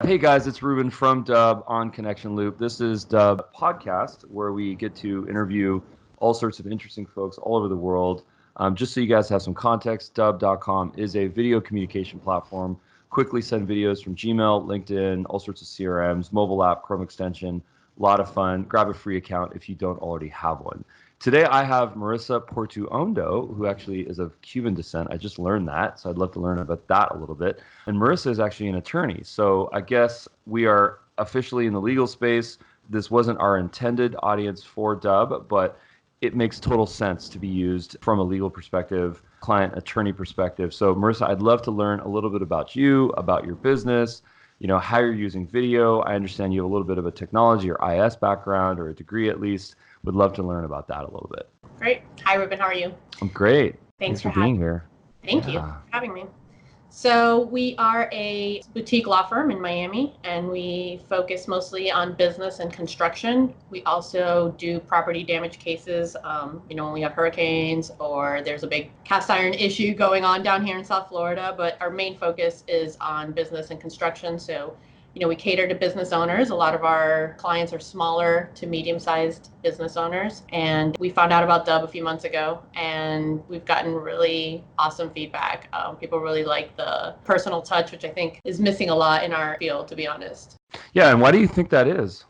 Hey guys, it's Ruben from Dubb on Connection Loop. This is Dubb podcast where we get to interview all sorts of interesting folks all over the world. Just so you guys have some context, Dubb.com is a video communication platform. Quickly send videos from Gmail, LinkedIn, all sorts of CRMs, mobile app, Chrome extension. A lot of fun. Grab a free account if you don't already have one. Today I have Marisa Portuondo, who actually is of Cuban descent. I just learned that, so I'd love to learn about that a little bit. And Marisa is actually an attorney, so I guess we are officially in the legal space. This wasn't our intended audience for Dubb, but it makes total sense to be used from a legal perspective, client attorney perspective. So Marisa, I'd love to learn a little bit about you, about your business, how you're using video. I understand you have a little bit of a technology or IS background, or a degree at least. Would love to learn about that a little bit. Great. Hi, Ruben. How are you? I'm great. Thanks for being here. Thank you for having me. So we are a boutique law firm in Miami, and we focus mostly on business and construction. We also do property damage cases, when we have hurricanes or there's a big cast iron issue going on down here in South Florida. But our main focus is on business and construction. So we cater to business owners. A lot of our clients are smaller to medium-sized business owners. And we found out about Dubb a few months ago, and we've gotten really awesome feedback. People really like the personal touch, which I think is missing a lot in our field, to be honest. Yeah, and why do you think that is?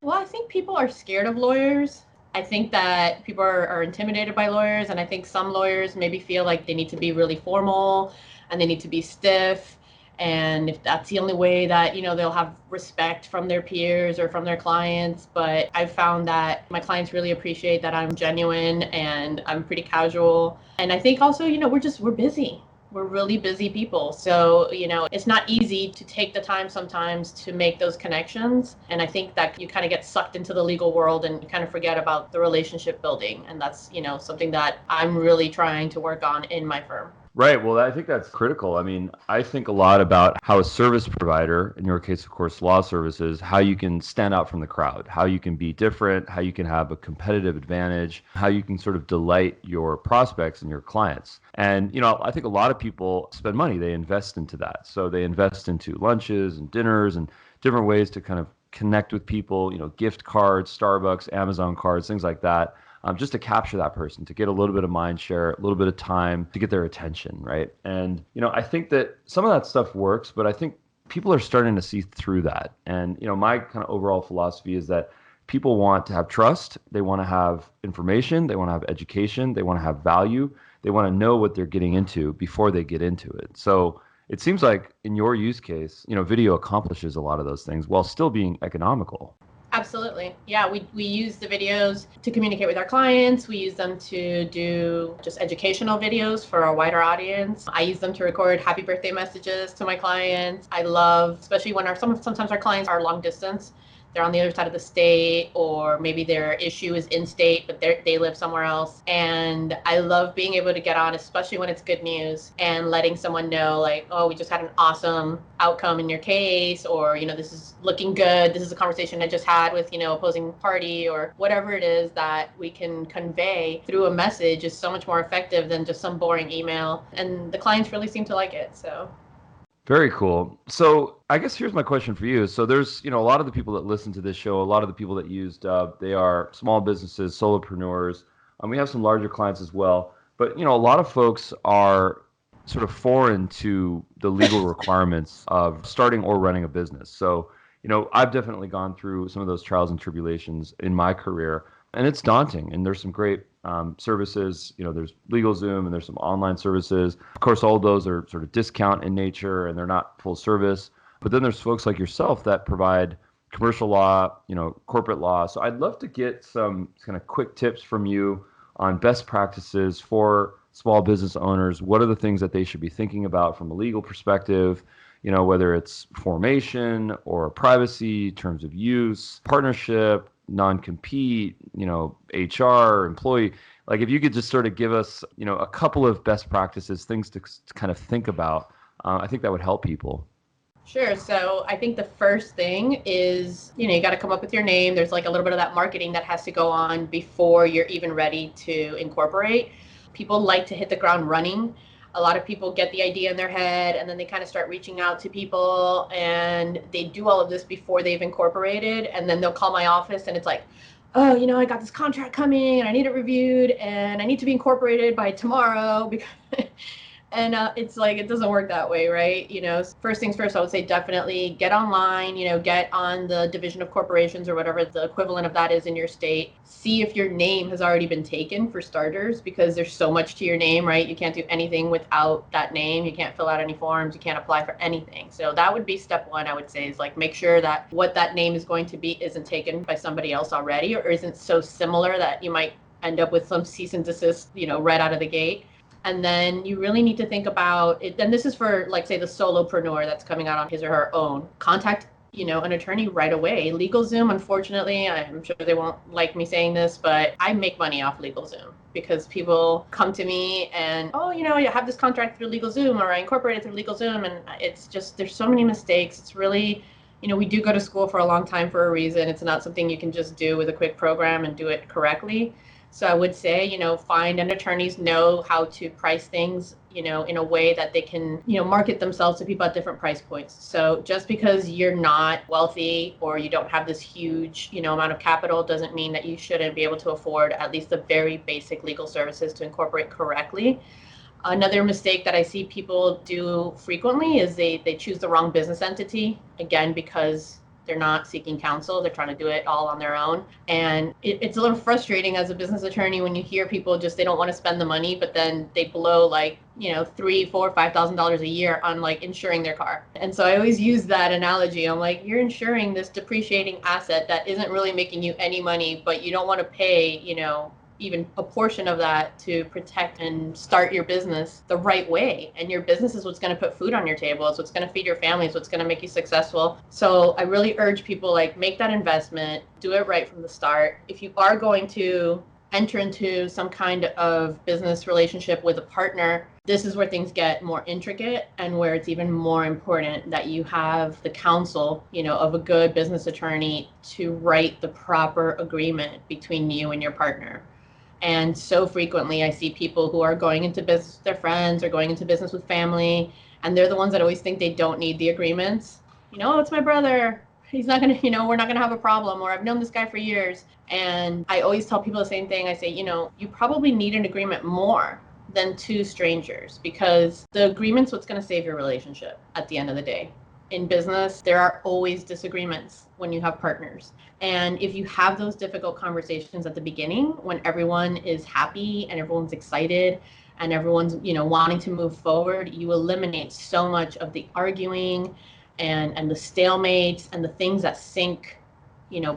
Well, I think people are scared of lawyers. I think that people are intimidated by lawyers, and I think some lawyers maybe feel like they need to be really formal and they need to be stiff. And if that's the only way that, they'll have respect from their peers or from their clients. But I've found that my clients really appreciate that I'm genuine and I'm pretty casual. And I think also, we're busy. We're really busy people. So, it's not easy to take the time sometimes to make those connections. And I think that you kind of get sucked into the legal world and you kind of forget about the relationship building. And that's, something that I'm really trying to work on in my firm. Right. Well, I think that's critical. I mean, I think a lot about how a service provider, in your case, of course, law services, how you can stand out from the crowd, how you can be different, how you can have a competitive advantage, how you can sort of delight your prospects and your clients. And, I think a lot of people spend money, they invest into that. So they invest into lunches and dinners and different ways to kind of connect with people, gift cards, Starbucks, Amazon cards, things like that. Just to capture that person, to get a little bit of mind share, a little bit of time to get their attention, right? And, I think that some of that stuff works, but I think people are starting to see through that. And, my kind of overall philosophy is that people want to have trust, they want to have information, they want to have education, they want to have value, they want to know what they're getting into before they get into it. So it seems like in your use case, video accomplishes a lot of those things while still being economical. Absolutely. Yeah, we use the videos to communicate with our clients. We use them to do just educational videos for a wider audience. I use them to record happy birthday messages to my clients. I love, especially when sometimes our clients are long distance. They're on the other side of the state, or maybe their issue is in state, but they live somewhere else. And I love being able to get on, especially when it's good news, and letting someone know, like, oh, we just had an awesome outcome in your case, or, this is looking good. This is a conversation I just had with, opposing party, or whatever it is that we can convey through a message is so much more effective than just some boring email. And the clients really seem to like it, so. Very cool. So I guess here's my question for you. So there's, a lot of the people that listen to this show, a lot of the people that use Dubb, they are small businesses, solopreneurs. We have some larger clients as well. But, a lot of folks are sort of foreign to the legal requirements of starting or running a business. So, I've definitely gone through some of those trials and tribulations in my career, and it's daunting. And there's some great services, there's LegalZoom and there's some online services. Of course, all of those are sort of discount in nature and they're not full service. But then there's folks like yourself that provide commercial law, corporate law. So I'd love to get some kind of quick tips from you on best practices for small business owners. What are the things that they should be thinking about from a legal perspective? Whether it's formation or privacy, terms of use, partnership, non-compete, HR, employee. Like if you could just sort of give us, a couple of best practices, things to kind of think about, I think that would help people. Sure. So I think the first thing is, you got to come up with your name. There's like a little bit of that marketing that has to go on before you're even ready to incorporate. People like to hit the ground running. A lot of people get the idea in their head and then they kind of start reaching out to people, and they do all of this before they've incorporated, and then they'll call my office and it's like, oh, I got this contract coming and I need it reviewed and I need to be incorporated by tomorrow because and it's like, it doesn't work that way, right? First things first, I would say definitely get online, get on the Division of Corporations or whatever the equivalent of that is in your state. See if your name has already been taken, for starters, because there's so much to your name, right? You can't do anything without that name. You can't fill out any forms. You can't apply for anything. So that would be step one, I would say, is like, make sure that what that name is going to be isn't taken by somebody else already, or isn't so similar that you might end up with some cease and desist, right out of the gate. And then you really need to think about it. And this is for, like, say, the solopreneur that's coming out on his or her own. Contact, an attorney right away. LegalZoom, unfortunately, I'm sure they won't like me saying this, but I make money off LegalZoom because people come to me and, oh, you have this contract through LegalZoom, or I incorporated through LegalZoom. And it's just, there's so many mistakes. It's really, we do go to school for a long time for a reason. It's not something you can just do with a quick program and do it correctly. So I would say, find, and attorneys know how to price things, in a way that they can, market themselves to people at different price points. So just because you're not wealthy or you don't have this huge, amount of capital doesn't mean that you shouldn't be able to afford at least the very basic legal services to incorporate correctly. Another mistake that I see people do frequently is they choose the wrong business entity, again, because they're not seeking counsel. They're trying to do it all on their own. And it's a little frustrating as a business attorney when you hear people just, they don't want to spend the money, but then they blow like, $3,000, $4,000, $5,000 a year on like insuring their car. And so I always use that analogy. I'm like, you're insuring this depreciating asset that isn't really making you any money, but you don't want to pay, even a portion of that to protect and start your business the right way. And your business is what's going to put food on your table. It's what's going to feed your family. It's what's going to make you successful. So I really urge people, like, make that investment, do it right from the start. If you are going to enter into some kind of business relationship with a partner, this is where things get more intricate and where it's even more important that you have the counsel, of a good business attorney to write the proper agreement between you and your partner. And so frequently I see people who are going into business with their friends or going into business with family, and they're the ones that always think they don't need the agreements. Oh, it's my brother. He's not going to, we're not going to have a problem, or I've known this guy for years. And I always tell people the same thing. I say, you probably need an agreement more than two strangers, because the agreement's what's going to save your relationship at the end of the day. In business, there are always disagreements when you have partners. And if you have those difficult conversations at the beginning, when everyone is happy and everyone's excited and everyone's, wanting to move forward, you eliminate so much of the arguing and the stalemates and the things that sink,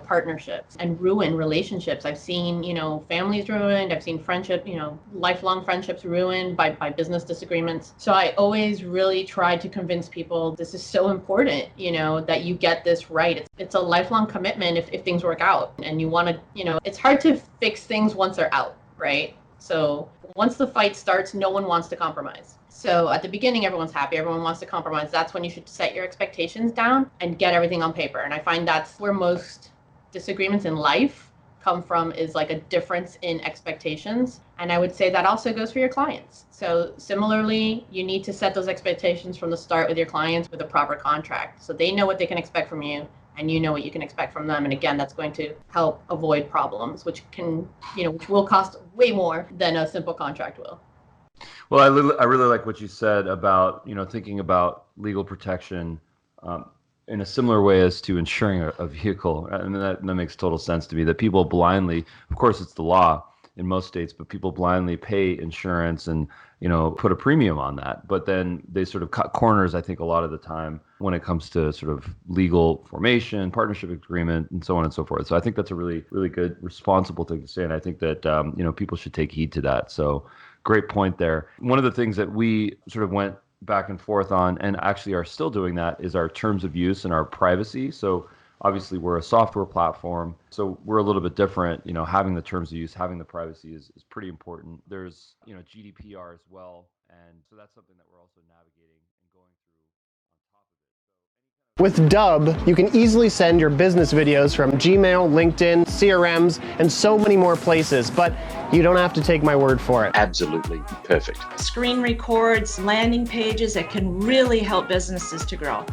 partnerships and ruin relationships. I've seen, families ruined. I've seen friendship, lifelong friendships ruined by business disagreements. So I always really try to convince people this is so important, that you get this right. It's a lifelong commitment if things work out, and you want to, it's hard to fix things once they're out, right? So once the fight starts, no one wants to compromise. So at the beginning, everyone's happy. Everyone wants to compromise. That's when you should set your expectations down and get everything on paper. And I find that's where most disagreements in life come from, is like a difference in expectations. And I would say that also goes for your clients. So similarly, you need to set those expectations from the start with your clients with a proper contract, so they know what they can expect from you and you know what you can expect from them. And again, that's going to help avoid problems, which which will cost way more than a simple contract will. Well, I really like what you said about, thinking about legal protection um, in a similar way as to insuring a vehicle. And that makes total sense to me, that people blindly, of course, it's the law in most states, but people blindly pay insurance and, put a premium on that. But then they sort of cut corners, I think, a lot of the time when it comes to sort of legal formation, partnership agreement, and so on and so forth. So I think that's a really, really good, responsible thing to say. And I think that, people should take heed to that. So great point there. One of the things that we sort of went back and forth on, and actually are still doing that, is our terms of use and our privacy. So obviously we're a software platform, so we're a little bit different. Having the terms of use, having the privacy is pretty important. There's, GDPR as well. And so that's something that we're also navigating and going through on top of it. So any kind of With Dubb, you can easily send your business videos from Gmail, LinkedIn, CRMs, and so many more places, but you don't have to take my word for it. Absolutely perfect. Screen records, landing pages that can really help businesses to grow.